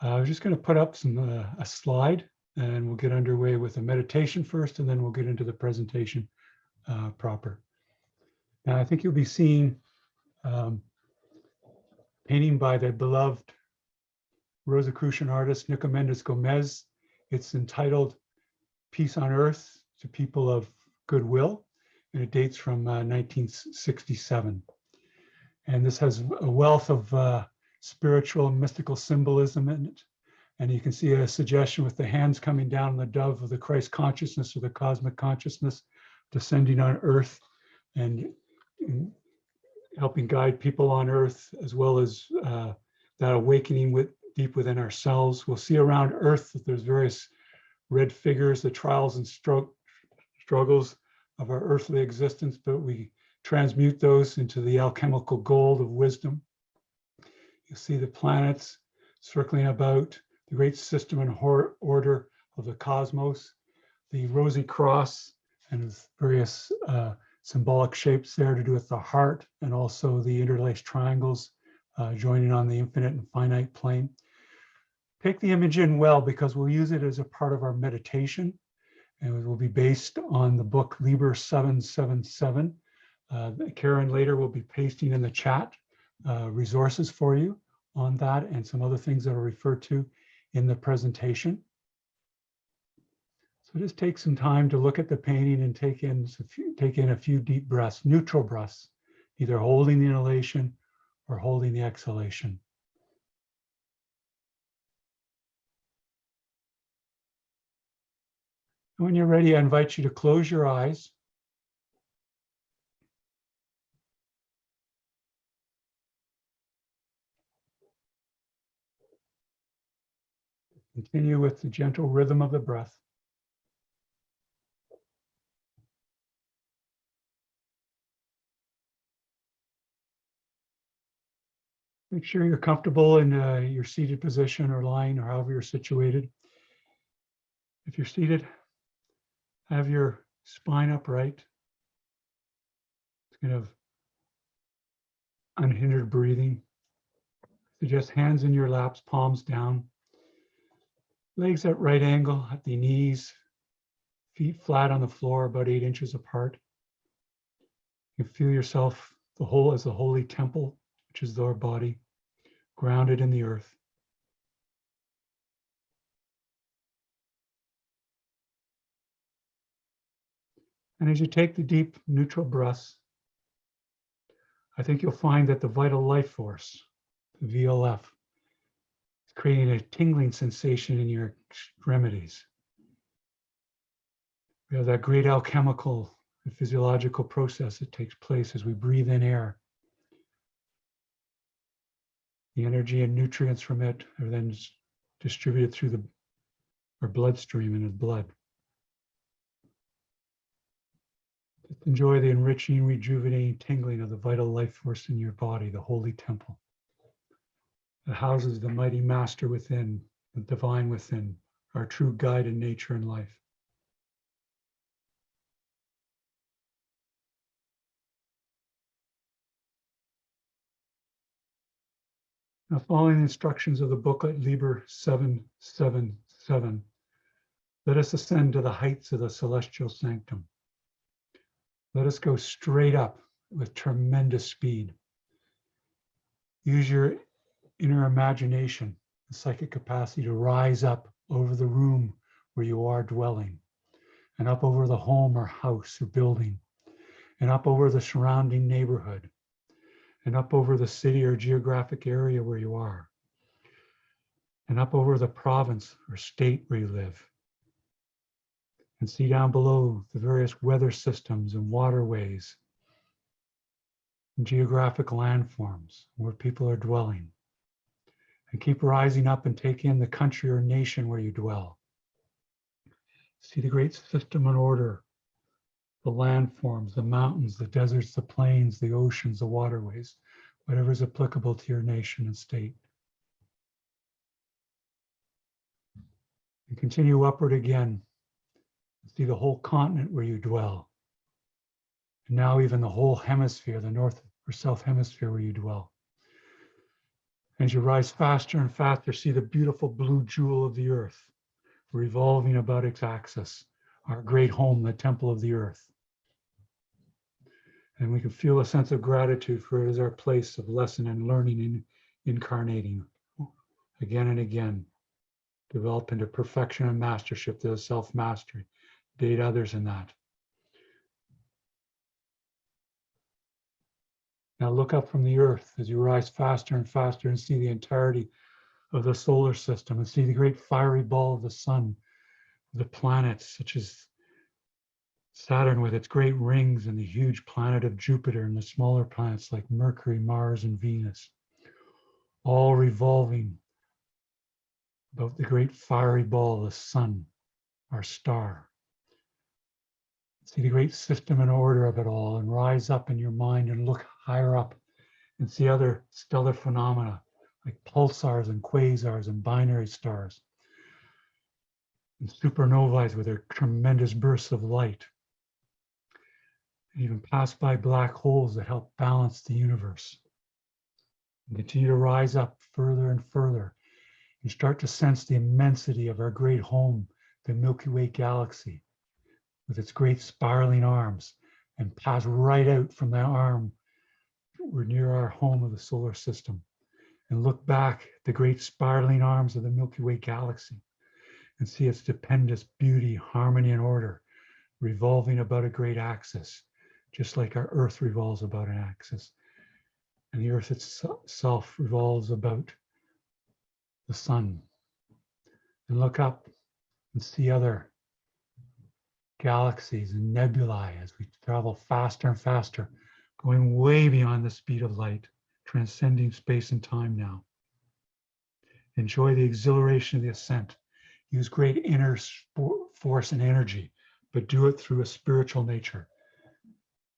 I'm just going to put up a slide, and we'll get underway with a meditation first, and then we'll get into the presentation proper. Now, I think you'll be seeing painting by the beloved Rosicrucian artist Nico Mendes Gomez. It's entitled Peace on Earth to People of Goodwill, and it dates from 1967. And this has a wealth of spiritual and mystical symbolism in it. And you can see a suggestion with the hands coming down on the dove of the Christ consciousness or the cosmic consciousness descending on earth and helping guide people on earth, as well as that awakening deep within ourselves. We'll see around earth that there's various red figures, the trials and struggles of our earthly existence, but we transmute those into the alchemical gold of wisdom. You'll see the planets circling about, the great system and order of the cosmos, the rosy cross and various symbolic shapes there to do with the heart, and also the interlaced triangles joining on the infinite and finite plane. Take the image in well, because we'll use it as a part of our meditation, and it will be based on the book Liber 777. Karen later will be pasting in the chat resources for you on that and some other things that are referred to in the presentation. So just take some time to look at the painting and take in a few deep breaths, neutral breaths, either holding the inhalation or holding the exhalation. When you're ready, I invite you to close your eyes. Continue with the gentle rhythm of the breath. Make sure you're comfortable in your seated position or lying or however you're situated. If you're seated, have your spine upright. It's kind of unhindered breathing. So just hands in your laps, palms down. Legs at right angle at the knees, feet flat on the floor, about 8 inches apart. You feel yourself as the holy temple, which is our body, grounded in the earth. And as you take the deep neutral breaths, I think you'll find that the vital life force, the VLF, is creating a tingling sensation in your extremities. We have that great alchemical and physiological process that takes place as we breathe in air. The energy and nutrients from it are then distributed through our bloodstream and the blood. Just enjoy the enriching, rejuvenating tingling of the vital life force in your body, the holy temple. It houses the mighty master within, the divine within, our true guide in nature and life. Now, following the instructions of the booklet Liber 777, let us ascend to the heights of the celestial sanctum. Let us go straight up with tremendous speed. Use your inner imagination, the psychic capacity to rise up over the room where you are dwelling, and up over the home or house or building, and up over the surrounding neighborhood, and up over the city or geographic area where you are, and up over the province or state where you live. And see down below the various weather systems and waterways and geographic landforms where people are dwelling. And keep rising up and take in the country or nation where you dwell. See the great system and order, the landforms, the mountains, the deserts, the plains, the oceans, the waterways, whatever is applicable to your nation and state. And continue upward again. See the whole continent where you dwell. And now even the whole hemisphere, the north or south hemisphere where you dwell. As you rise faster and faster, see the beautiful blue jewel of the earth revolving about its axis, our great home, the temple of the earth. And we can feel a sense of gratitude, for it is our place of lesson and learning and incarnating again and again, develop into perfection and mastership, to self-mastery, date others in that. Now look up from the earth as you rise faster and faster and see the entirety of the solar system, and see the great fiery ball of the sun, the planets such as Saturn with its great rings, and the huge planet of Jupiter, and the smaller planets like Mercury, Mars, and Venus, all revolving about the great fiery ball, the sun, our star. See the great system and order of it all, and rise up in your mind and look higher up and see other stellar phenomena like pulsars and quasars and binary stars and supernovae with their tremendous bursts of light. And even pass by black holes that help balance the universe. And continue to rise up further and further and start to sense the immensity of our great home, the Milky Way galaxy, with its great spiraling arms, and pass right out from that arm. We're near our home of the solar system, and look back at the great spiraling arms of the Milky Way galaxy and see its stupendous beauty, harmony, and order revolving about a great axis, just like our Earth revolves about an axis. And the Earth itself revolves about the sun. And look up and see other galaxies and nebulae as we travel faster and faster, going way beyond the speed of light, transcending space and time now. Enjoy the exhilaration of the ascent. Use great inner force and energy, but do it through a spiritual nature,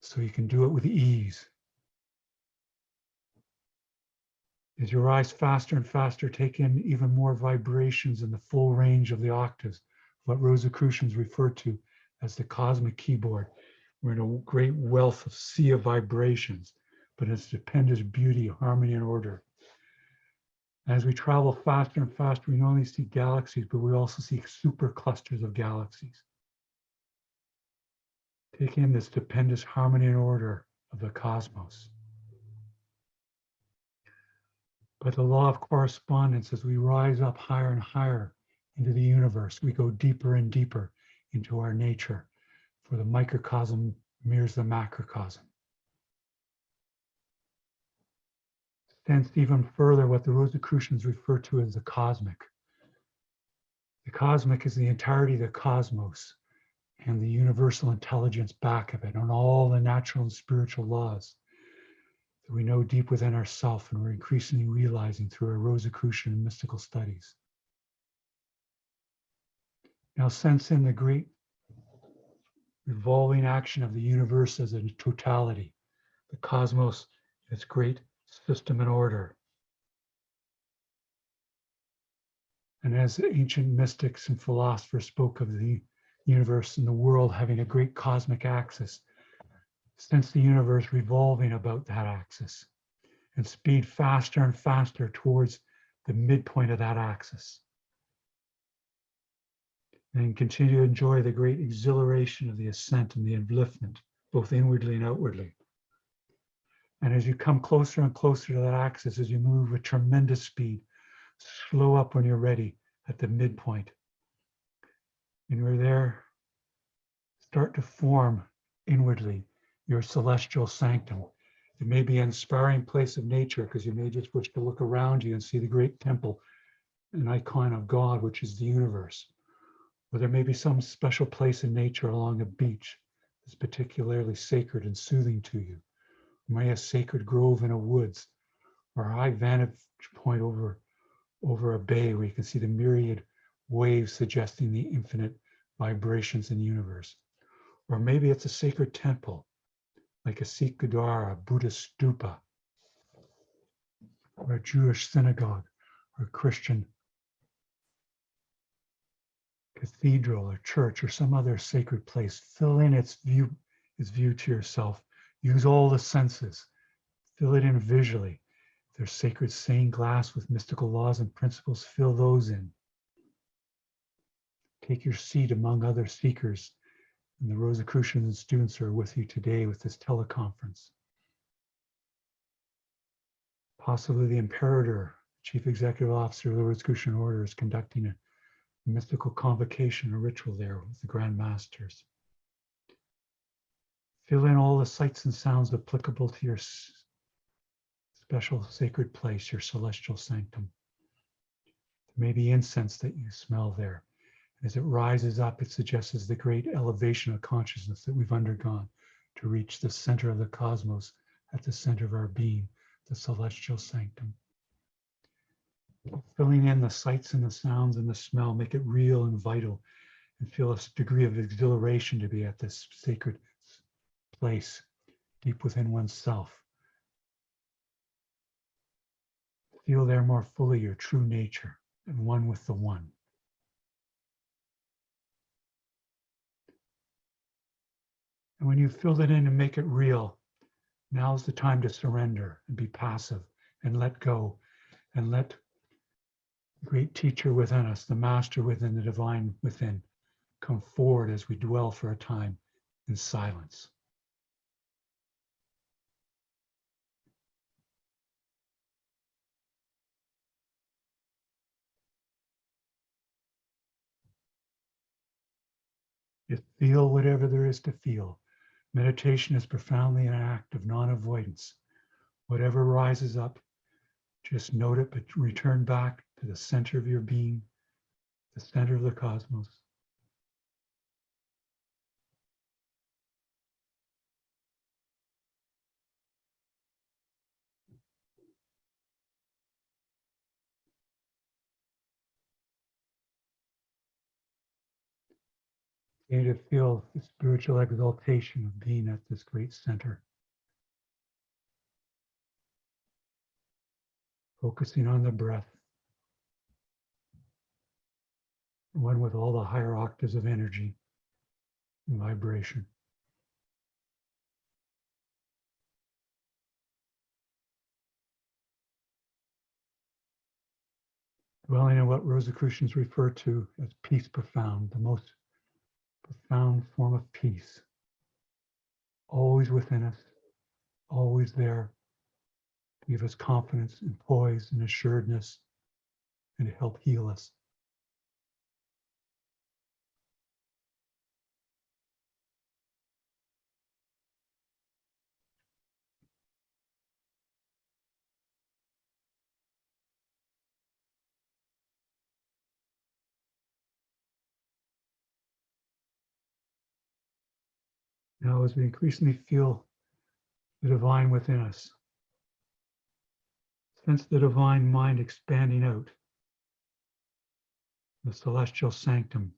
so you can do it with ease. As you rise faster and faster, take in even more vibrations in the full range of the octaves, what Rosicrucians refer to as the cosmic keyboard. We're in a great wealth of sea of vibrations, but it's stupendous beauty, harmony, and order. As we travel faster and faster, we not only see galaxies, but we also see super clusters of galaxies. Take in the stupendous harmony and order of the cosmos. But the law of correspondence, as we rise up higher and higher into the universe, we go deeper and deeper into our nature, for the microcosm mirrors the macrocosm. Sense even further what the Rosicrucians refer to as the cosmic. The cosmic is the entirety of the cosmos and the universal intelligence back of it, and all the natural and spiritual laws that we know deep within ourselves, and we're increasingly realizing through our Rosicrucian and mystical studies. Now sense in the great revolving action of the universe as a totality, the cosmos, its great system and order. And as ancient mystics and philosophers spoke of the universe and the world having a great cosmic axis, sense the universe revolving about that axis and speed faster and faster towards the midpoint of that axis. And continue to enjoy the great exhilaration of the ascent and the upliftment, both inwardly and outwardly. And as you come closer and closer to that axis, as you move with tremendous speed, slow up when you're ready at the midpoint. And we're there, start to form inwardly your celestial sanctum. It may be an inspiring place of nature, because you may just wish to look around you and see the great temple, an icon of God, which is the universe. Or there may be some special place in nature along a beach that's particularly sacred and soothing to you. May a sacred grove in a woods, or a high vantage point over a bay where you can see the myriad waves suggesting the infinite vibrations in the universe. Or maybe it's a sacred temple, like a Sikh Gurdwara, a Buddhist stupa, or a Jewish synagogue, or a Christian cathedral or church, or some other sacred place. Fill in its view to yourself. Use all the senses. Fill it in visually. Their sacred stained glass with mystical laws and principles, fill those in. Take your seat among other seekers, and the Rosicrucian students are with you today with this teleconference. Possibly the Imperator, Chief Executive Officer of the Rosicrucian Order, is conducting a mystical convocation, a ritual there with the Grand Masters. Fill in all the sights and sounds applicable to your special sacred place, your celestial sanctum. There may be incense that you smell there. As it rises up, it suggests the great elevation of consciousness that we've undergone to reach the center of the cosmos at the center of our being, the celestial sanctum. Filling in the sights and the sounds and the smell, make it real and vital, and feel a degree of exhilaration to be at this sacred place deep within oneself. Feel there more fully your true nature and one with the one. And when you fill it in and make it real, now's the time to surrender and be passive and let go and let the great teacher within us, the master within, the divine within, come forward as we dwell for a time in silence. Just feel whatever there is to feel. Meditation is profoundly an act of non-avoidance. Whatever rises up, just note it, but return back to the center of your being, the center of the cosmos. And to feel the spiritual exaltation of being at this great center. Focusing on the breath, one with all the higher octaves of energy and vibration. Dwelling in what Rosicrucians refer to as peace profound, the most profound form of peace, always within us, always there, to give us confidence and poise and assuredness and to help heal us. Now, as we increasingly feel the divine within us, sense the divine mind expanding out, the celestial sanctum,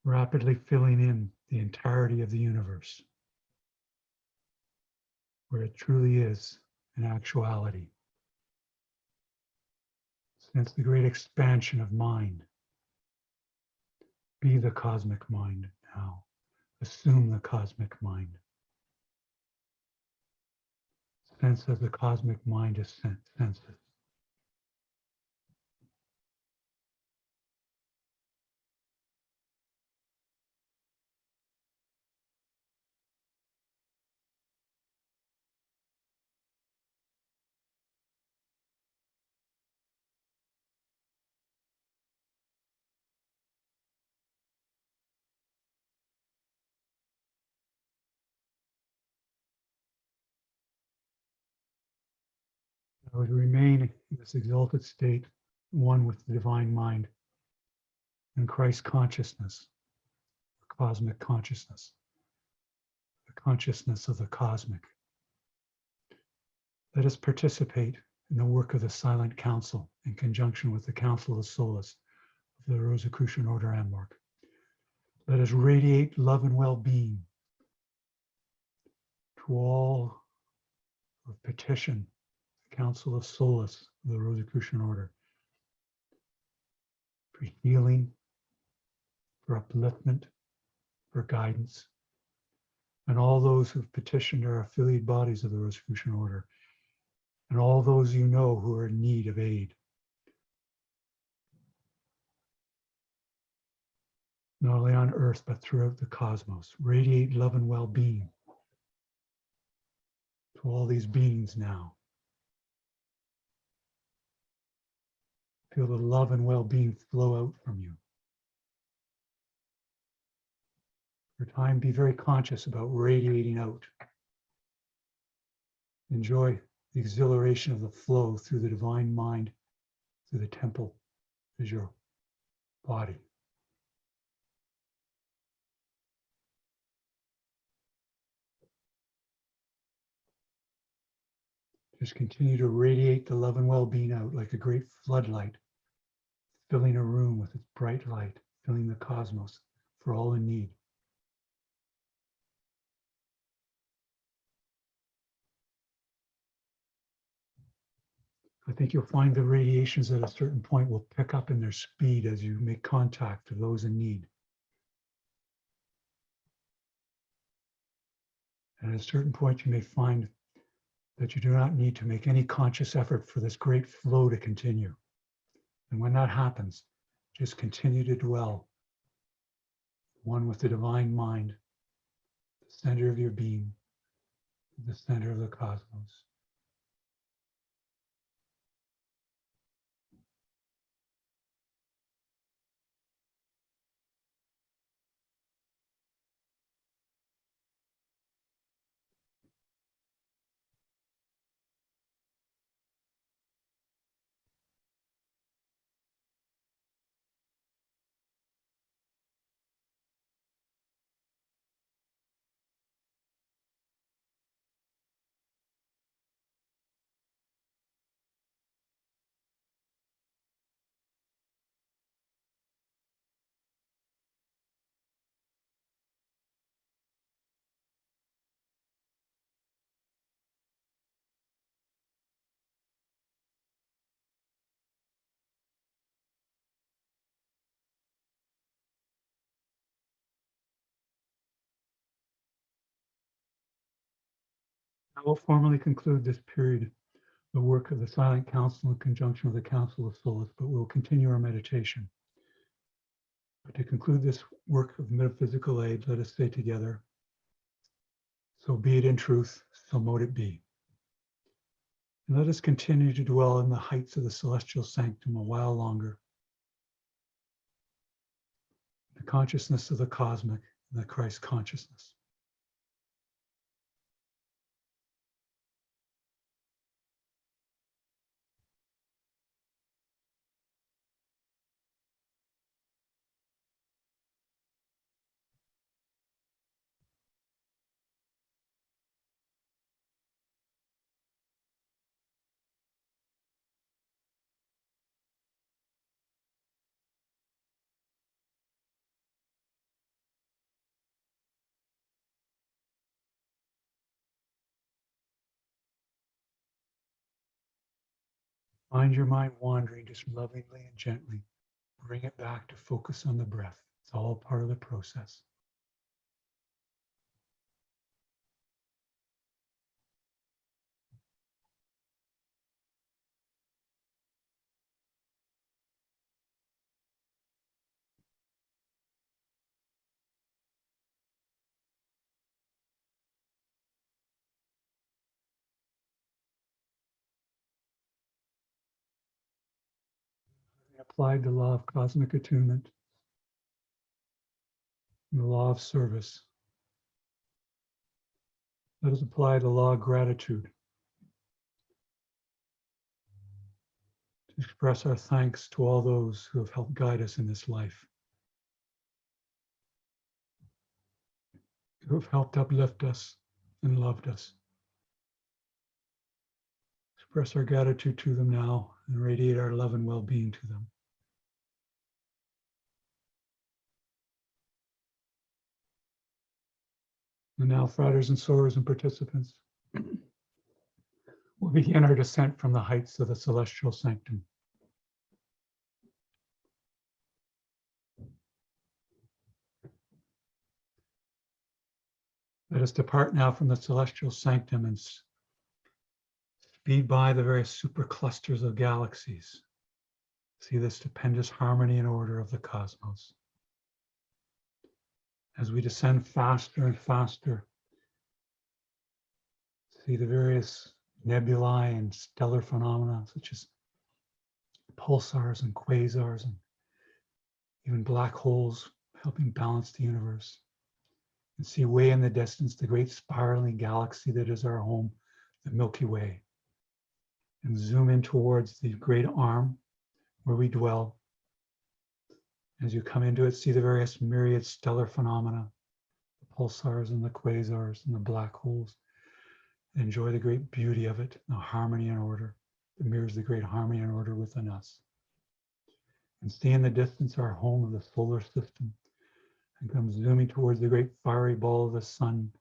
rapidly filling in the entirety of the universe, where it truly is in actuality. Sense the great expansion of mind. Be the cosmic mind now. Assume the cosmic mind. Sense as the cosmic mind is senses. I would remain in this exalted state, one with the divine mind and Christ consciousness, cosmic consciousness, the consciousness of the cosmic. Let us participate in the work of the Silent Council in conjunction with the Council of Solace of the Rosicrucian Order Amorc. Let us radiate love and well-being to all who petition the Council of Solace of the Rosicrucian Order for healing, for upliftment, for guidance, and all those who've petitioned our affiliate bodies of the Rosicrucian Order and all those you know who are in need of aid. Not only on earth, but throughout the cosmos. Radiate love and well-being to all these beings now. Feel the love and well-being flow out from you. For time, be very conscious about radiating out. Enjoy the exhilaration of the flow through the divine mind, through the temple, as your body. Just continue to radiate the love and well-being out like a great floodlight, filling a room with its bright light, filling the cosmos for all in need. I think you'll find the radiations at a certain point will pick up in their speed as you make contact with those in need. And at a certain point, you may find that you do not need to make any conscious effort for this great flow to continue. And when that happens, just continue to dwell, one with the divine mind, the center of your being, the center of the cosmos. I will formally conclude this period, the work of the Silent Council in conjunction with the Council of Souls, but we'll continue our meditation. But to conclude this work of metaphysical aid, let us say together, so be it in truth, so mote it be. And let us continue to dwell in the heights of the celestial sanctum a while longer. The consciousness of the cosmic and the Christ consciousness. Find your mind wandering just lovingly and gently. Bring it back to focus on the breath. It's all part of the process. Applied the law of cosmic attunement, and the law of service. Let us apply the law of gratitude to express our thanks to all those who have helped guide us in this life, who have helped uplift us and loved us. Express our gratitude to them now and radiate our love and well-being to them. And now, fratres and sorors and participants, we'll begin our descent from the heights of the celestial sanctum. Let us depart now from the celestial sanctum and Speed by the various superclusters of galaxies. See the stupendous harmony and order of the cosmos. As we descend faster and faster, see the various nebulae and stellar phenomena, such as pulsars and quasars and even black holes helping balance the universe. And see way in the distance the great spiraling galaxy that is our home, the Milky Way. And zoom in towards the great arm where we dwell. As you come into it, see the various myriad stellar phenomena, the pulsars and the quasars and the black holes. Enjoy the great beauty of it, the harmony and order. It mirrors the great harmony and order within us. And see in the distance our home of the solar system, and come zooming towards the great fiery ball of the sun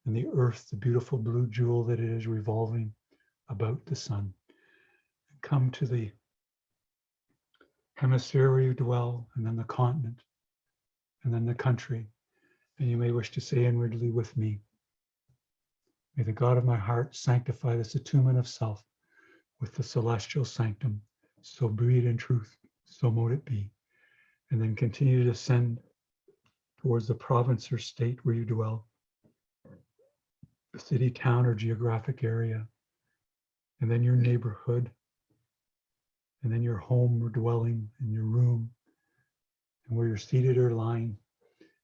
and the earth, the beautiful blue jewel that it is revolving about the sun. And come to the hemisphere where you dwell, and then the continent, and then the country. And you may wish to say inwardly with me, may the God of my heart sanctify this attunement of self with the celestial sanctum, so be it in truth, so mote it be. And then continue to descend towards the province or state where you dwell, the city, town, or geographic area, and then your neighborhood, and then your home or dwelling, and your room, and where you're seated or lying,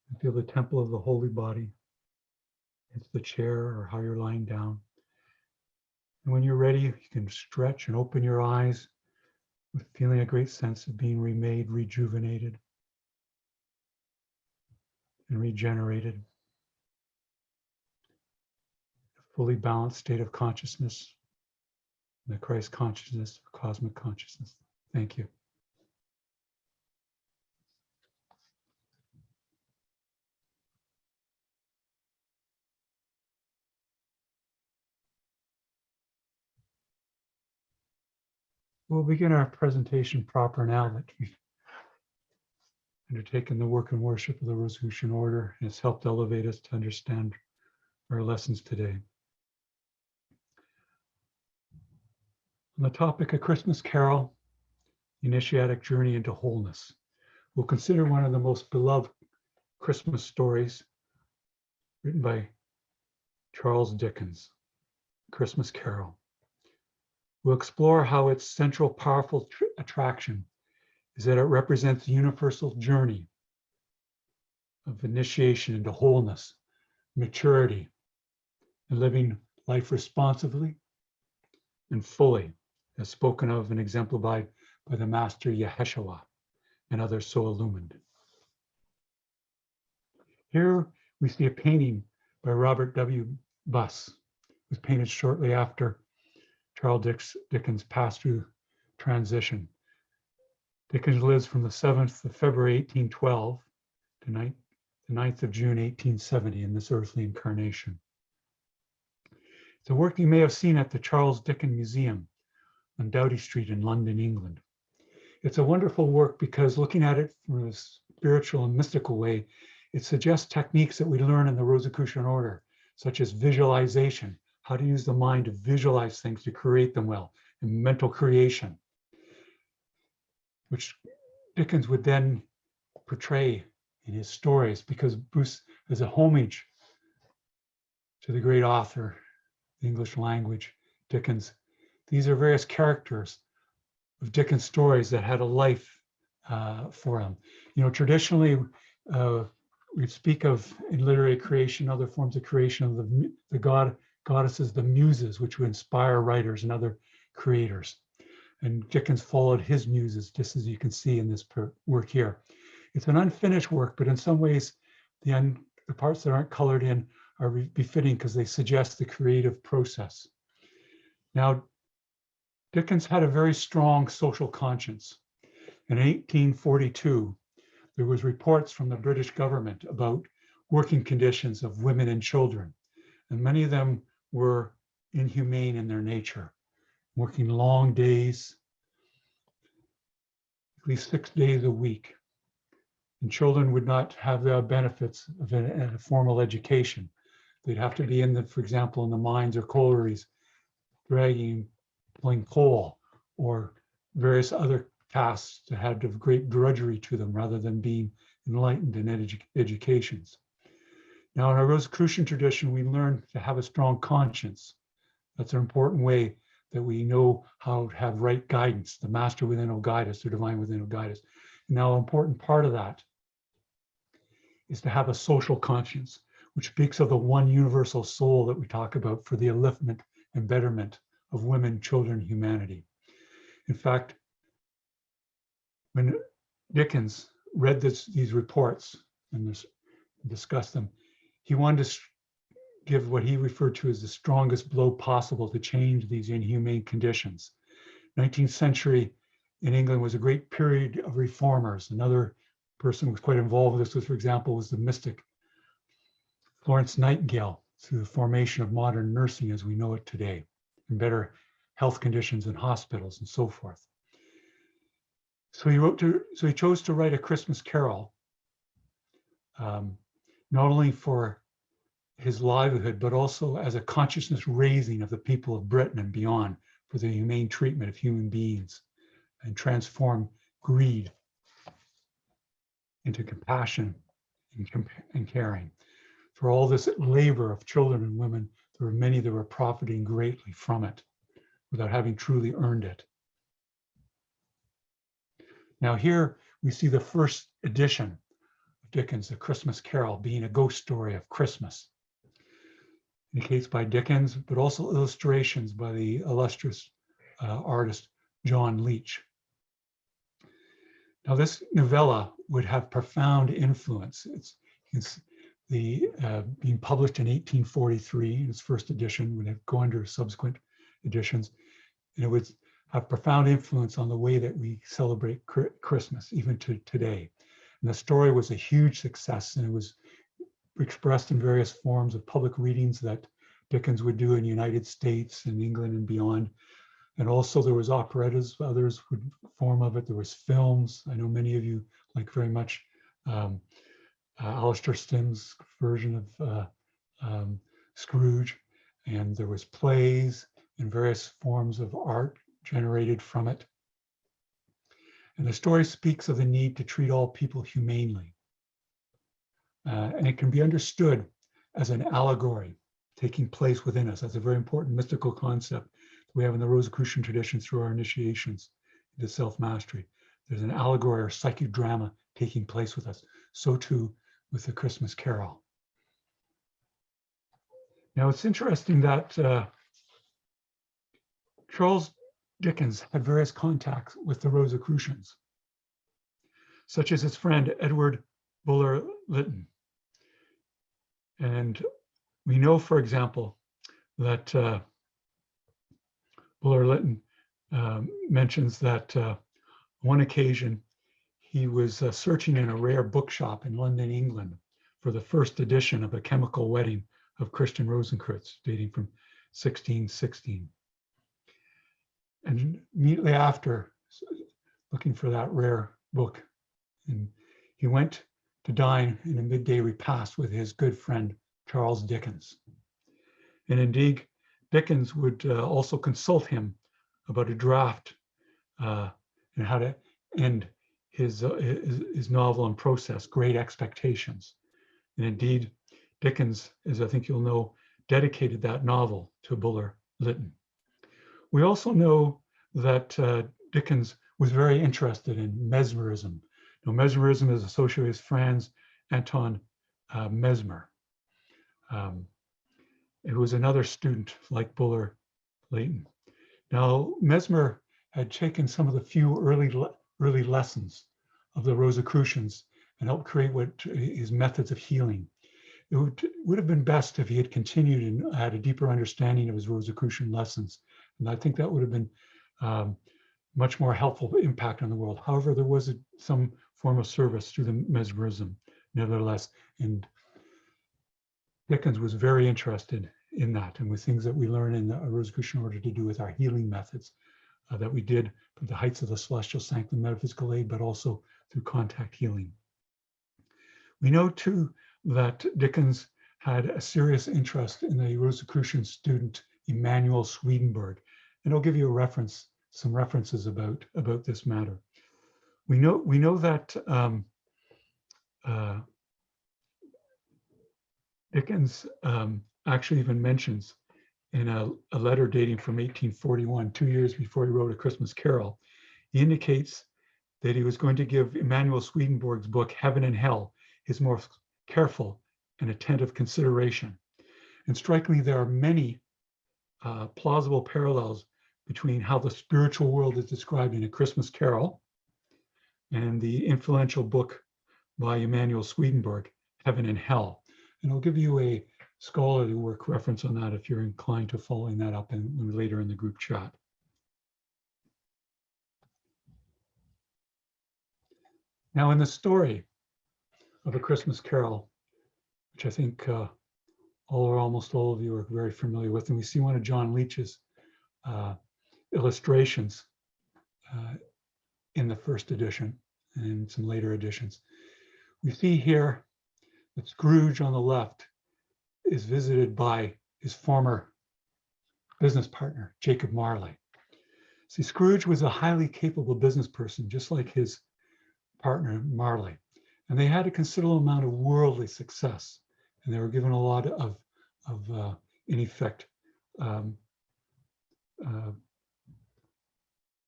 and feel the temple of the holy body. It's the chair or how you're lying down. And when you're ready, you can stretch and open your eyes with feeling a great sense of being remade, rejuvenated, and regenerated. A fully balanced state of consciousness, the Christ consciousness, cosmic consciousness. Thank you. We'll begin our presentation proper now that we've undertaken the work and worship of the Rosicrucian Order, and it's helped elevate us to understand our lessons today. On the topic of Christmas Carol, the Initiatic Journey into Wholeness, we'll consider one of the most beloved Christmas stories written by Charles Dickens, Christmas Carol. We'll explore how its central powerful attraction is that it represents the universal journey of initiation into wholeness, maturity, and living life responsibly and fully, as spoken of and exemplified by the Master Yeshua and others so illumined. Here we see a painting by Robert W. Buss. It was painted shortly after Charles Dickens passed through transition. Dickens lives from the 7th of February, 1812 to the 9th of June, 1870 in this earthly incarnation. It's a work you may have seen at the Charles Dickens Museum on Doughty Street in London, England. It's a wonderful work because looking at it from a spiritual and mystical way, it suggests techniques that we learn in the Rosicrucian Order, such as visualization, how to use the mind to visualize things to create them well, and mental creation, which Dickens would then portray in his stories, because Bruce is a homage to the great author, the English language, Dickens. These are various characters of Dickens' stories that had a life for him. You know, traditionally, we speak of in literary creation, other forms of creation of the goddesses, the muses, which would inspire writers and other creators. And Dickens followed his muses, just as you can see in this work here. It's an unfinished work, but in some ways, the parts that aren't colored in are befitting because they suggest the creative process. Now, Dickens had a very strong social conscience. In 1842, there was reports from the British government about working conditions of women and children, and many of them were inhumane in their nature, working long days, at least 6 days a week. And children would not have the benefits of a formal education. They'd have to be in the, for example, in the mines or collieries dragging, pulling coal, or various other tasks that had of great drudgery to them rather than being enlightened in educations. Now, in our Rosicrucian tradition, we learn to have a strong conscience. That's an important way that we know how to have right guidance. The master within will guide us, the divine within will guide us. Now, an important part of that is to have a social conscience, which speaks of the one universal soul that we talk about for the upliftment and betterment of women, children, humanity. In fact, when Dickens read these reports and discussed them, he wanted to give what he referred to as the strongest blow possible to change these inhumane conditions. 19th century in England was a great period of reformers. Another person who was quite involved with this, for example, was the mystic Florence Nightingale, through the formation of modern nursing as we know it today, and better health conditions in hospitals and so forth. So he chose to write a Christmas carol, not only for his livelihood, but also as a consciousness raising of the people of Britain and beyond for the humane treatment of human beings and transform greed into compassion and caring. For all this labor of children and women, there were many that were profiting greatly from it without having truly earned it. Now here we see the first edition of Dickens' The Christmas Carol being a ghost story of Christmas. Indicates by Dickens, but also illustrations by the illustrious artist John Leech. Now this novella would have profound influence. It's being published in 1843 in its first edition, would have gone to subsequent editions, and it would have profound influence on the way that we celebrate Christmas, even to today. And the story was a huge success, and it was expressed in various forms of public readings that Dickens would do in the United States and England and beyond. And also there was operettas, others would form of it. There was films. I know many of you like very much Alistair Stimm's version of Scrooge. And there was plays and various forms of art generated from it. And the story speaks of the need to treat all people humanely. And it can be understood as an allegory taking place within us. That's a very important mystical concept that we have in the Rosicrucian tradition through our initiations into self-mastery. There's an allegory or psychic drama taking place with us. So too with the Christmas Carol. Now it's interesting that Charles Dickens had various contacts with the Rosicrucians, such as his friend Edward Bulwer Lytton. And we know, for example, that Bulwer Lytton mentions that on one occasion he was searching in a rare bookshop in London, England, for the first edition of A Chemical Wedding of Christian Rosencrantz, dating from 1616. And immediately after, looking for that rare book, and he went to dine in a midday repast with his good friend, Charles Dickens. And indeed, Dickens would also consult him about a draft and how to end his novel and process, Great Expectations. And indeed, Dickens, as I think you'll know, dedicated that novel to Bulwer Lytton. We also know that Dickens was very interested in mesmerism. Now, mesmerism is associated with Franz Anton Mesmer. It was another student like Bulwer Lytton. Now, Mesmer had taken some of the few early lessons of the Rosicrucians and helped create what his methods of healing. It would have been best if he had continued and had a deeper understanding of his Rosicrucian lessons. And I think that would have been much more helpful impact on the world. However, there was some form of service through the mesmerism, nevertheless. And Dickens was very interested in that and with things that we learn in the Rosicrucian order to do with our healing methods that we did from the heights of the celestial sanctum metaphysical aid, but also through contact healing. We know too that Dickens had a serious interest in the Rosicrucian student Emanuel Swedenborg. And I'll give you a reference, some references about this matter. We know that Dickens actually even mentions in a letter dating from 1841, 2 years before he wrote A Christmas Carol, he indicates that he was going to give Emanuel Swedenborg's book, Heaven and Hell, his more careful and attentive consideration. And strikingly, there are many plausible parallels between how the spiritual world is described in A Christmas Carol and the influential book by Emanuel Swedenborg, Heaven and Hell. And I'll give you a scholarly work reference on that if you're inclined to following that up later in the group chat. Now, in the story of A Christmas Carol, which I think all or almost all of you are very familiar with, and we see one of John Leach's illustrations in the first edition and some later editions. We see here that Scrooge on the left is visited by his former business partner, Jacob Marley. See, Scrooge was a highly capable business person, just like his partner, Marley. And they had a considerable amount of worldly success. And they were given a lot of in effect,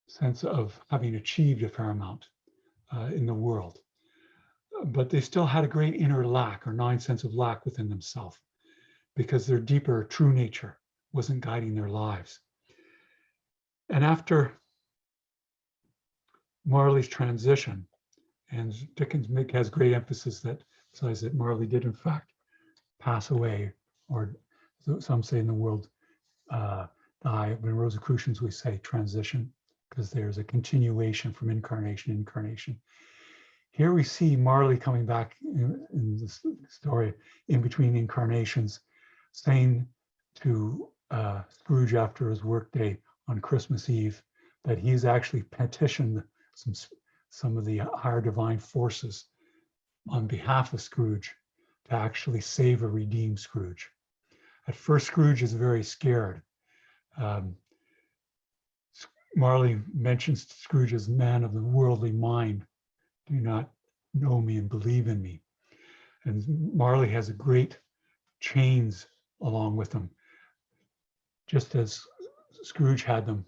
sense of having achieved a fair amount in the world. But they still had a great inner lack or gnawing sense of lack within themselves because their deeper true nature wasn't guiding their lives. And after Marley's transition, and Dickens has great emphasis that says that Marley did in fact pass away, or some say in the world die. When Rosicrucians we say transition, because there's a continuation from incarnation to incarnation. Here we see Marley coming back in this story in between incarnations, saying to Scrooge after his workday on Christmas Eve that he's actually petitioned some of the higher divine forces on behalf of Scrooge to actually save or redeem Scrooge. At first, Scrooge is very scared. Marley mentions Scrooge as man of the worldly mind. Do not know me and believe in me. And Marley has a great chains along with him, just as Scrooge had them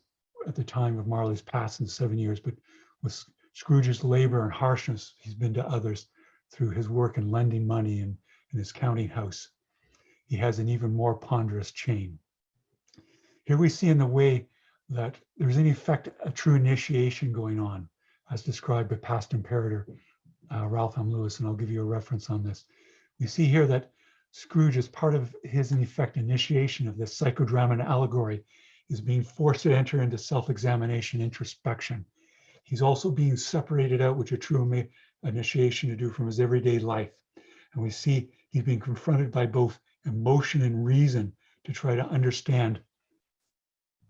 at the time of Marley's passing 7 years, but with Scrooge's labor and harshness, he's been to others through his work in lending money and in his counting house. He has an even more ponderous chain. Here we see in the way that there's in effect a true initiation going on, as described by past imperator Ralph M. Lewis, and I'll give you a reference on this. We see here that Scrooge, as part of his in effect initiation of this psychodrama and allegory, is being forced to enter into self-examination, introspection. He's also being separated out, which a true initiation to do, from his everyday life. And we see he's being confronted by both emotion and reason to try to understand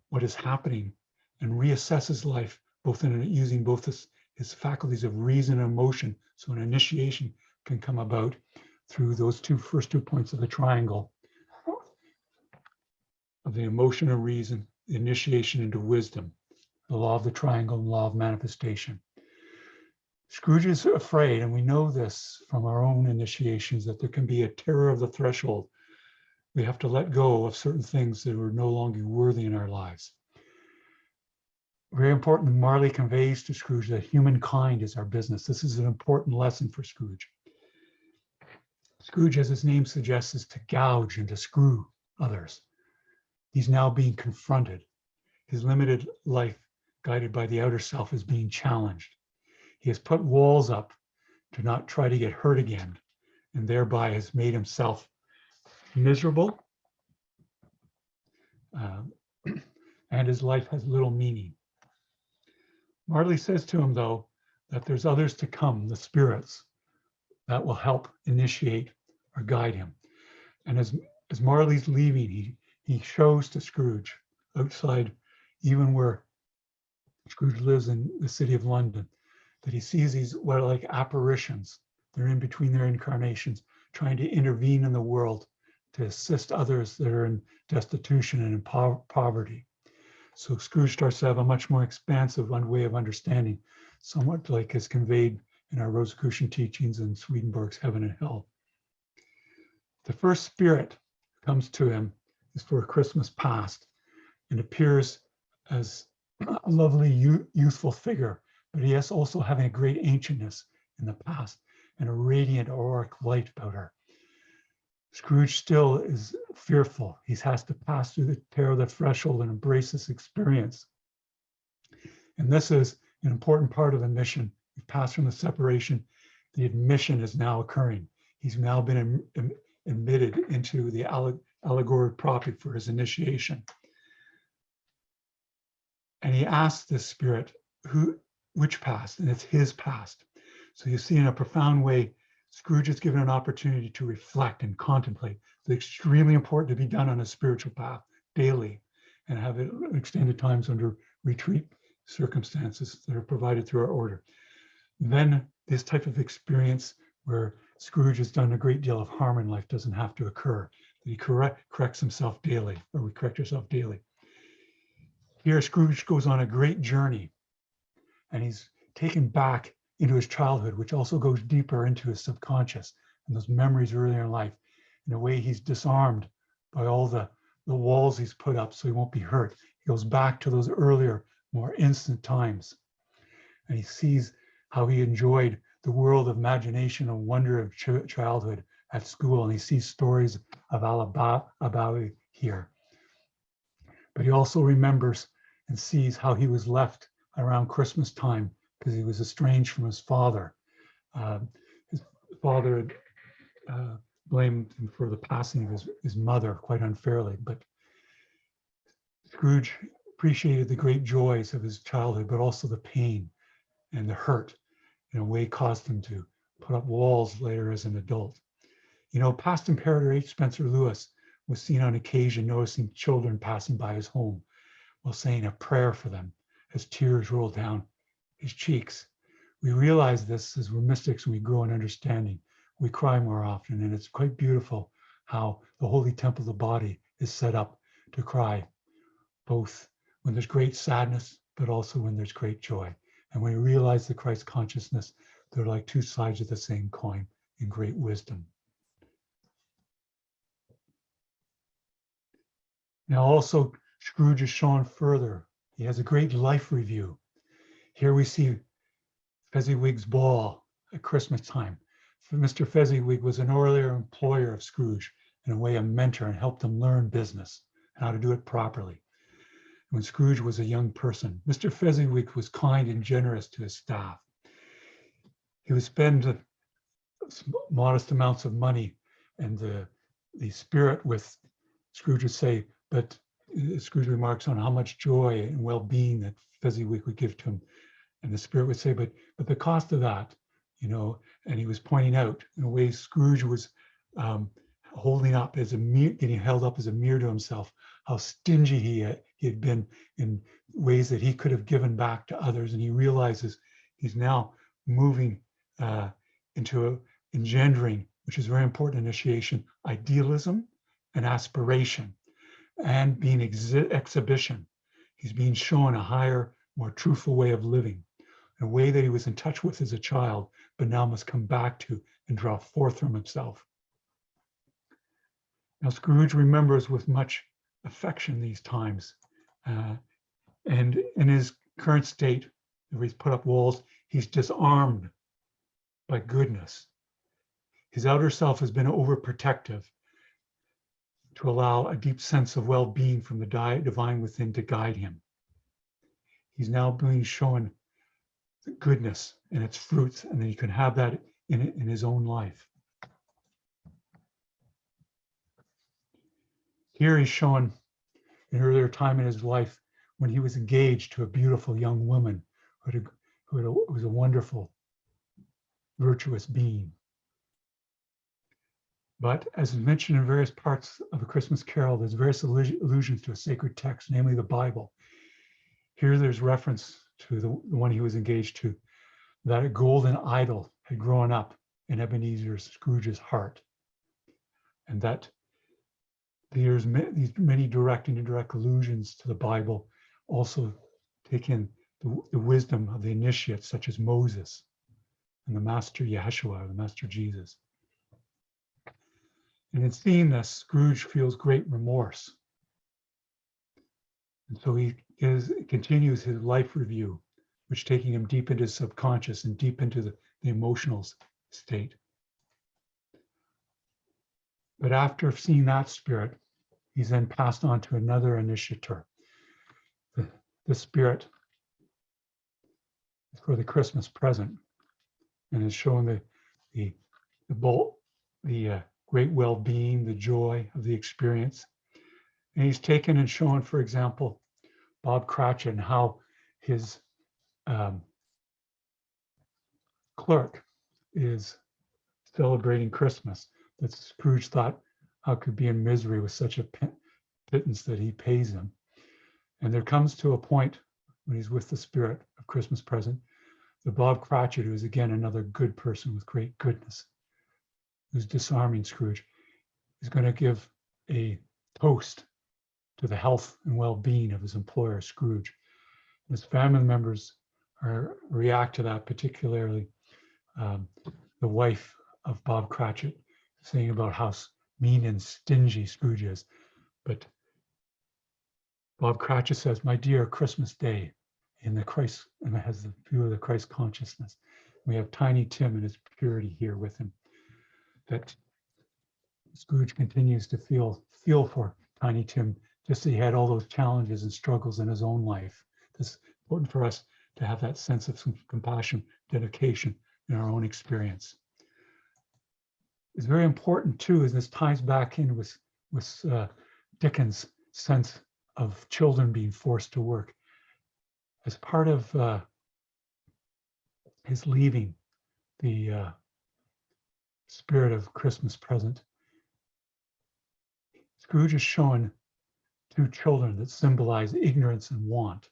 what is happening and reassess his life, both in using both his faculties of reason and emotion, so an initiation can come about through those first two points of the triangle of the emotion and reason, the initiation into wisdom, the law of the triangle and law of manifestation. Scrooge is afraid, and we know this from our own initiations, that there can be a terror of the threshold. We have to let go of certain things that are no longer worthy in our lives. Very important, Marley conveys to Scrooge that humankind is our business. This is an important lesson for Scrooge. Scrooge, as his name suggests, is to gouge and to screw others. He's now being confronted. His limited life, guided by the outer self, is being challenged. He has put walls up to not try to get hurt again, and thereby has made himself miserable, and his life has little meaning. Marley says to him, though, that there's others to come, the spirits, that will help initiate or guide him. And as Marley's leaving, he shows to Scrooge outside, even where Scrooge lives in the city of London, that he sees these what are like apparitions. They're in between their incarnations, trying to intervene in the world to assist others that are in destitution and in poverty. So Scrooge starts to have a much more expansive way of understanding, somewhat like is conveyed in our Rosicrucian teachings in Swedenborg's Heaven and Hell. The first spirit comes to him is for a Christmas past and appears as a lovely youthful figure, but he is also having a great ancientness in the past and a radiant auric light about her. Scrooge still is fearful. He has to pass through the tear of the threshold and embrace this experience. And this is an important part of the mission. We've passed from the separation. The admission is now occurring. He's now been admitted into the allegory proper for his initiation. And he asks this spirit, which past? And it's his past. So you see, in a profound way, Scrooge is given an opportunity to reflect and contemplate. It's extremely important to be done on a spiritual path daily and have it extended times under retreat circumstances that are provided through our order. Then this type of experience where Scrooge has done a great deal of harm in life doesn't have to occur. That he corrects himself daily, or we correct ourselves daily. Here, Scrooge goes on a great journey, and he's taken back into his childhood, which also goes deeper into his subconscious and those memories earlier in life. In a way, he's disarmed by all the walls he's put up so he won't be hurt. He goes back to those earlier, more instant times. And he sees how he enjoyed the world of imagination and wonder of childhood at school. And he sees stories of Alabawi here. But he also remembers and sees how he was left around Christmas time because he was estranged from his father. His father blamed him for the passing of his mother quite unfairly, but Scrooge appreciated the great joys of his childhood, but also the pain and the hurt in a way caused him to put up walls later as an adult. You know, past Imperator H. Spencer Lewis was seen on occasion noticing children passing by his home while saying a prayer for them as tears rolled down his cheeks. We realize this as we're mystics and we grow in understanding. We cry more often, and it's quite beautiful how the holy temple of the body is set up to cry, both when there's great sadness, but also when there's great joy. And when we realize the Christ consciousness, they're like two sides of the same coin in great wisdom. Now also, Scrooge is shown further. He has a great life review. Here we see Fezziwig's ball at Christmas time. Mr. Fezziwig was an earlier employer of Scrooge, in a way a mentor, and helped him learn business and how to do it properly. When Scrooge was a young person, Mr. Fezziwig was kind and generous to his staff. He would spend modest amounts of money, and the spirit with Scrooge would say, but Scrooge remarks on how much joy and well-being that Fezziwig would give to him. And the spirit would say, but the cost of that, you know, and he was pointing out in a way Scrooge was holding up as a mirror, getting held up as a mirror to himself, how stingy he had been in ways that he could have given back to others. And he realizes he's now moving into engendering, which is very important initiation, idealism and aspiration, and being exhibition. He's being shown a higher, more truthful way of living, a way that he was in touch with as a child, but now must come back to and draw forth from himself. Now, Scrooge remembers with much affection these times. And in his current state, where he's put up walls, he's disarmed by goodness. His outer self has been overprotective to allow a deep sense of well-being from the divine within to guide him. He's now being shown the goodness and its fruits, and then he can have that in his own life. Here he's shown an earlier time in his life when he was engaged to a beautiful young woman who was a wonderful, virtuous being. But as mentioned in various parts of the Christmas Carol, there's various allusions to a sacred text, namely the Bible. Here there's reference to the one he was engaged to, that a golden idol had grown up in Ebenezer Scrooge's heart. And that these many direct and indirect allusions to the Bible also take in the wisdom of the initiates, such as Moses and the Master Yeshua, the Master Jesus. And in seeing this, Scrooge feels great remorse. And so he continues his life review, which taking him deep into his subconscious and deep into the emotional state. But after seeing that spirit, he's then passed on to another initiator. The spirit is for the Christmas present and is showing the great well-being, the joy of the experience. And he's taken and shown, for example, Bob Cratchit and how his clerk is celebrating Christmas. That Scrooge thought, how could be in misery with such a pittance that he pays him. And there comes to a point when he's with the spirit of Christmas present, that Bob Cratchit, who is again another good person with great goodness, who's disarming Scrooge, is going to give a toast to the health and well-being of his employer, Scrooge. His family members react to that, particularly the wife of Bob Cratchit, saying about how mean and stingy Scrooge is. But Bob Cratchit says, "My dear, Christmas Day," in the Christ, and it has the view of the Christ consciousness. We have Tiny Tim and his purity here with him. That Scrooge continues to feel for Tiny Tim, just as he had all those challenges and struggles in his own life. It's important for us to have that sense of some compassion, dedication in our own experience. It's very important too, as this ties back in with Dickens' sense of children being forced to work. As part of his leaving the spirit of Christmas present, Scrooge is showing two children that symbolize ignorance and want.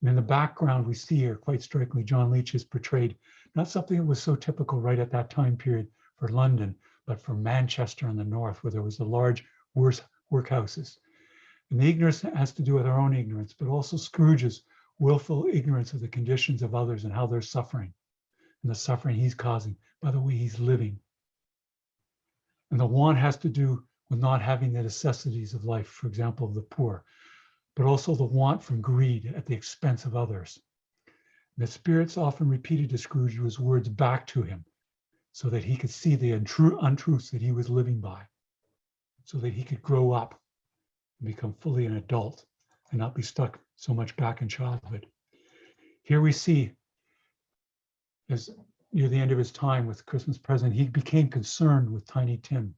And in the background, we see here, quite strikingly, John Leach has portrayed not something that was so typical right at that time period for London, but for Manchester in the north, where there was the large workhouses. And the ignorance has to do with our own ignorance, but also Scrooge's willful ignorance of the conditions of others and how they're suffering, and the suffering he's causing by the way he's living. And the want has to do with not having the necessities of life, for example, of the poor, but also the want from greed at the expense of others. And the spirits often repeated to Scrooge his words back to him so that he could see the untruths that he was living by, so that he could grow up and become fully an adult and not be stuck so much back in childhood. Here we see, as near the end of his time with Christmas present, he became concerned with Tiny Tim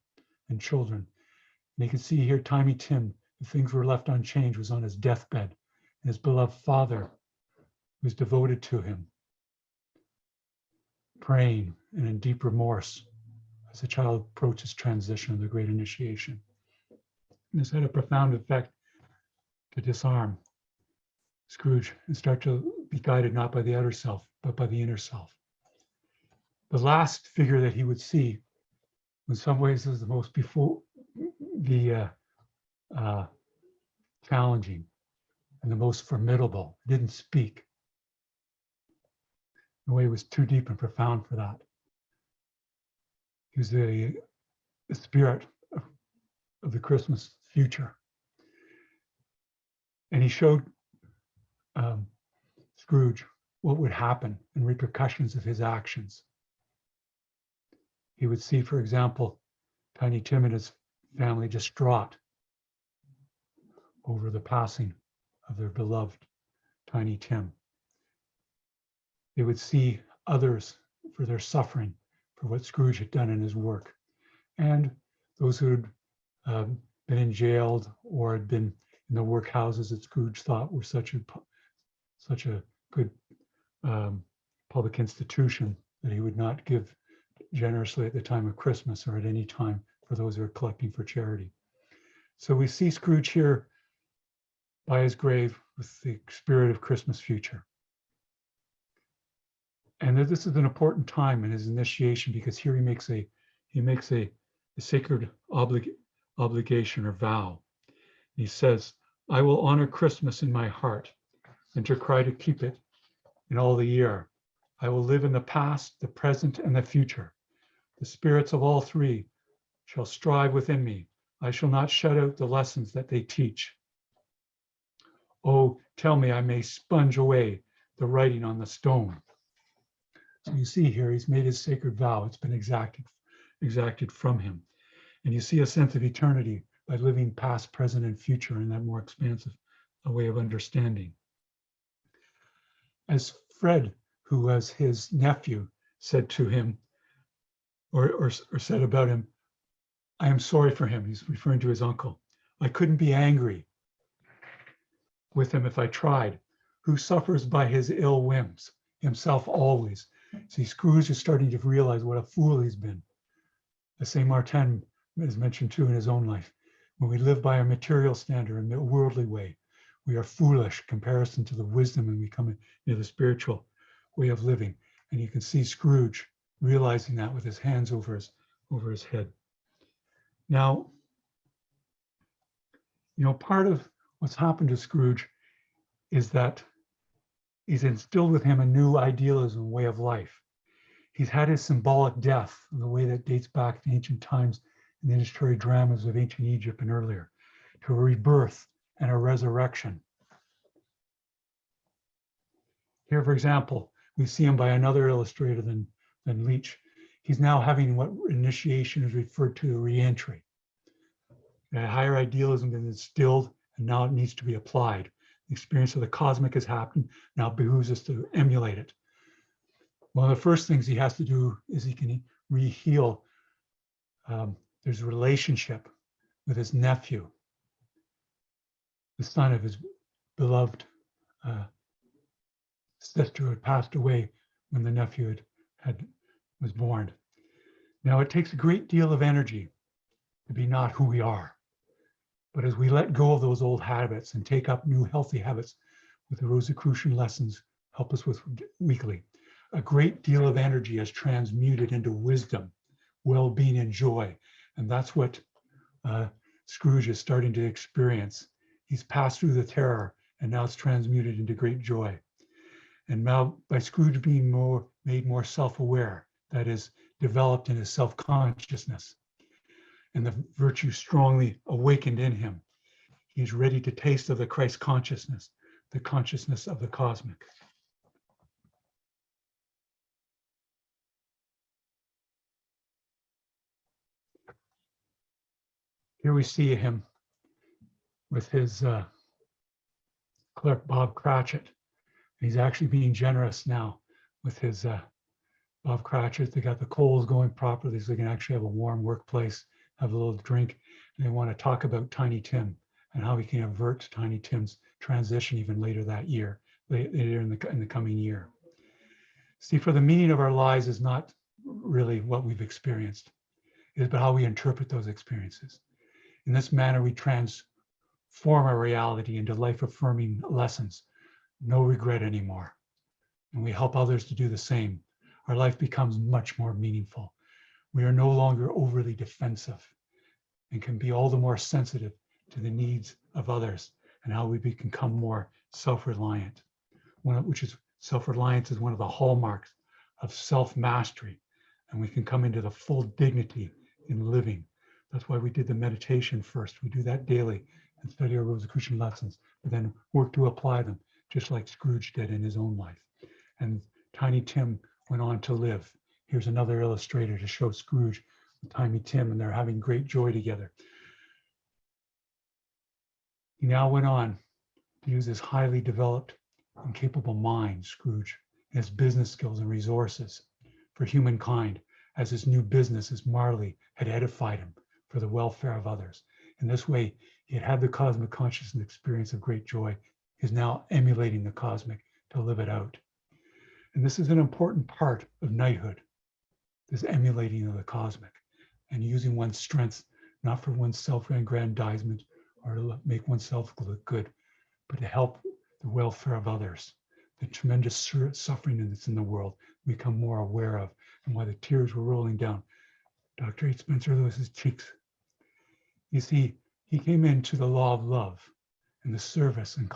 and children. And you can see here, Tiny Tim, if things were left unchanged, was on his deathbed, and his beloved father was devoted to him, praying and in deep remorse as the child approaches transition of the great initiation. And this had a profound effect to disarm Scrooge and start to be guided not by the outer self, but by the inner self. The last figure that he would see, in some ways, is the most challenging and the most formidable. He didn't speak. The way was too deep and profound for that. He was the spirit of the Christmas future. And he showed Scrooge what would happen and repercussions of his actions. He would see, for example, Tiny Tim and his family distraught over the passing of their beloved Tiny Tim. They would see others for their suffering, for what Scrooge had done in his work. And those who had been jailed or had been in the workhouses that Scrooge thought were such a good public institution that he would not give generously at the time of Christmas or at any time for those who are collecting for charity. So we see Scrooge here by his grave with the spirit of Christmas future. And this is an important time in his initiation, because here he makes a sacred obligation, or vow. He says, I will honor Christmas in my heart and to try to keep it in all the year. I will live in the past, the present, and the future. The spirits of all three shall strive within me. I shall not shut out the lessons that they teach. Oh, tell me I may sponge away the writing on the stone. So you see here, he's made his sacred vow. It's been exacted from him. And you see a sense of eternity by living past, present, and future in that more expansive way of understanding. As Fred, who was his nephew, said to him, or said about him, I am sorry for him. He's referring to his uncle. I couldn't be angry with him if I tried. Who suffers by his ill whims? Himself always. See, Scrooge is starting to realize what a fool he's been. The Saint Martin is mentioned too in his own life. When we live by a material standard in a worldly way, we are foolish in comparison to the wisdom and we come into the spiritual way of living. And you can see Scrooge realizing that with his hands over his head. Now, part of what's happened to Scrooge is that he's instilled with him a new idealism, way of life. He's had his symbolic death in the way that dates back to ancient times in the initiatory dramas of ancient Egypt and earlier, to a rebirth and a resurrection. Here, for example, we see him by another illustrator than Leach. He's now having what initiation is referred to as re-entry. A higher idealism is instilled, and now it needs to be applied. The experience of the cosmic has happened. Now it behooves us to emulate it. One of the first things he has to do is he can re-heal. There's a relationship with his nephew, the son of his beloved sister who had passed away when the nephew was born. Now it takes a great deal of energy to be not who we are. But as we let go of those old habits and take up new healthy habits with the Rosicrucian lessons help us with weekly, a great deal of energy is transmuted into wisdom, well-being, and joy. And that's what Scrooge is starting to experience. He's passed through the terror and now it's transmuted into great joy. And now by Scrooge being made more self-aware, that is developed in his self-consciousness, and the virtue strongly awakened in him, he's ready to taste of the Christ consciousness, the consciousness of the cosmic. Here we see him with his clerk, Bob Cratchit. He's actually being generous now with his Bob Cratchit. They got the coals going properly so they can actually have a warm workplace, have a little drink, and they want to talk about Tiny Tim and how we can avert Tiny Tim's transition even later that year, later in the coming year. See, for the meaning of our lives is not really what we've experienced. It is about how we interpret those experiences. In this manner, we transform our reality into life-affirming lessons. No regret anymore. And we help others to do the same. Our life becomes much more meaningful. We are no longer overly defensive and can be all the more sensitive to the needs of others and how we become more self-reliant. Self-reliance is one of the hallmarks of self-mastery, and we can come into the full dignity in living. That's why we did the meditation first. We do that daily and study our Rosicrucian lessons, but then work to apply them, just like Scrooge did in his own life. And Tiny Tim went on to live. Here's another illustrator to show Scrooge and Tiny Tim, and they're having great joy together. He now went on to use his highly developed and capable mind, Scrooge, and his business skills and resources for humankind, as his new business, as Marley, had edified him for the welfare of others. In this way, he had the cosmic consciousness experience of great joy. He's now emulating the cosmic to live it out. And this is an important part of knighthood, this emulating of the cosmic and using one's strengths, not for one's self-aggrandizement or to make oneself look good, but to help the welfare of others. The tremendous suffering that's in the world, we become more aware of, and why the tears were rolling down Dr. H. Spencer Lewis's cheeks. You see, he came into the law of love and the service and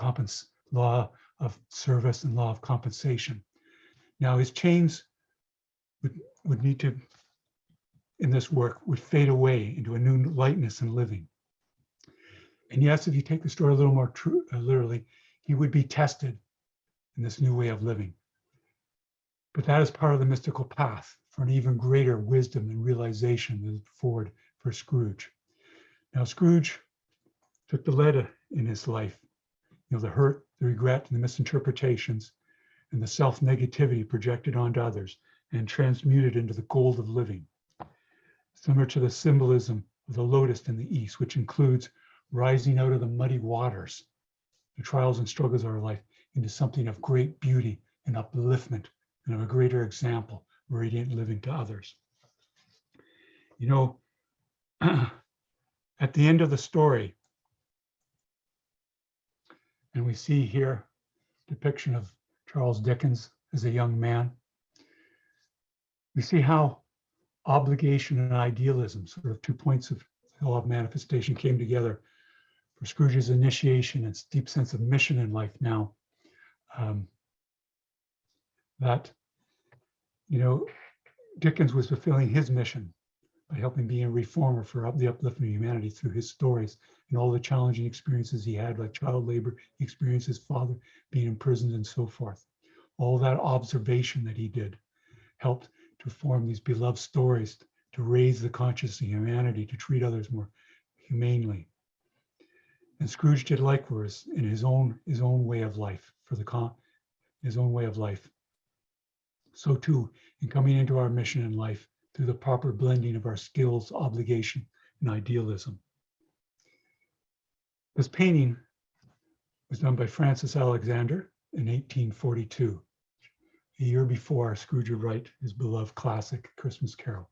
law of service and law of compensation. Now his chains would need to, in this work, would fade away into a new lightness and living. And yes, if you take the story a little more literally, he would be tested in this new way of living. But that is part of the mystical path for an even greater wisdom and realization moving forward for Scrooge. Now, Scrooge took the lead in his life, the hurt, the regret, and the misinterpretations, and the self-negativity projected onto others, and transmuted into the gold of living. Similar to the symbolism of the lotus in the East, which includes rising out of the muddy waters, the trials and struggles of our life, into something of great beauty and upliftment, and of a greater example, radiant living to others. At the end of the story, and we see here depiction of Charles Dickens as a young man, we see how obligation and idealism, sort of 2 points of the law of manifestation, came together for Scrooge's initiation and deep sense of mission in life now. Dickens was fulfilling his mission by helping be a reformer for the upliftment of humanity through his stories and all the challenging experiences he had, like child labor, he experienced his father being imprisoned and so forth. All that observation that he did helped to form these beloved stories to raise the consciousness of humanity, to treat others more humanely. And Scrooge did likewise in his own way of life, his own way of life. So too, in coming into our mission in life through the proper blending of our skills, obligation, and idealism. This painting was done by Francis Alexander in 1842, a year before Scrooge would write his beloved classic Christmas Carol.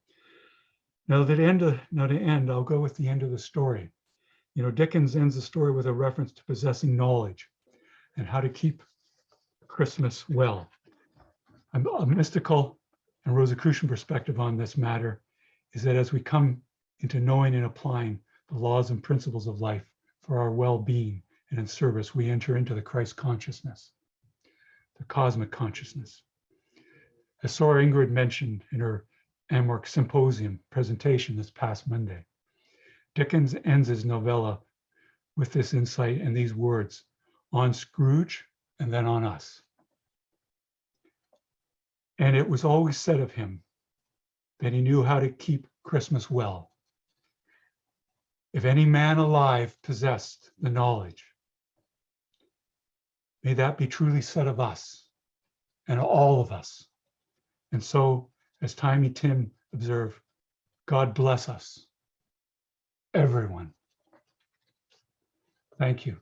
Now to end, I'll go with the end of the story. Dickens ends the story with a reference to possessing knowledge and how to keep Christmas well. A mystical and Rosicrucian perspective on this matter is that as we come into knowing and applying the laws and principles of life for our well-being and in service, we enter into the Christ consciousness, the cosmic consciousness. As Sora Ingrid mentioned in her Amwork Symposium presentation this past Monday, Dickens ends his novella with this insight and these words, on Scrooge and then on us. And it was always said of him that he knew how to keep Christmas well. If any man alive possessed the knowledge, may that be truly said of us and all of us. And so, as Timey Tim observed, God bless us, everyone. Thank you.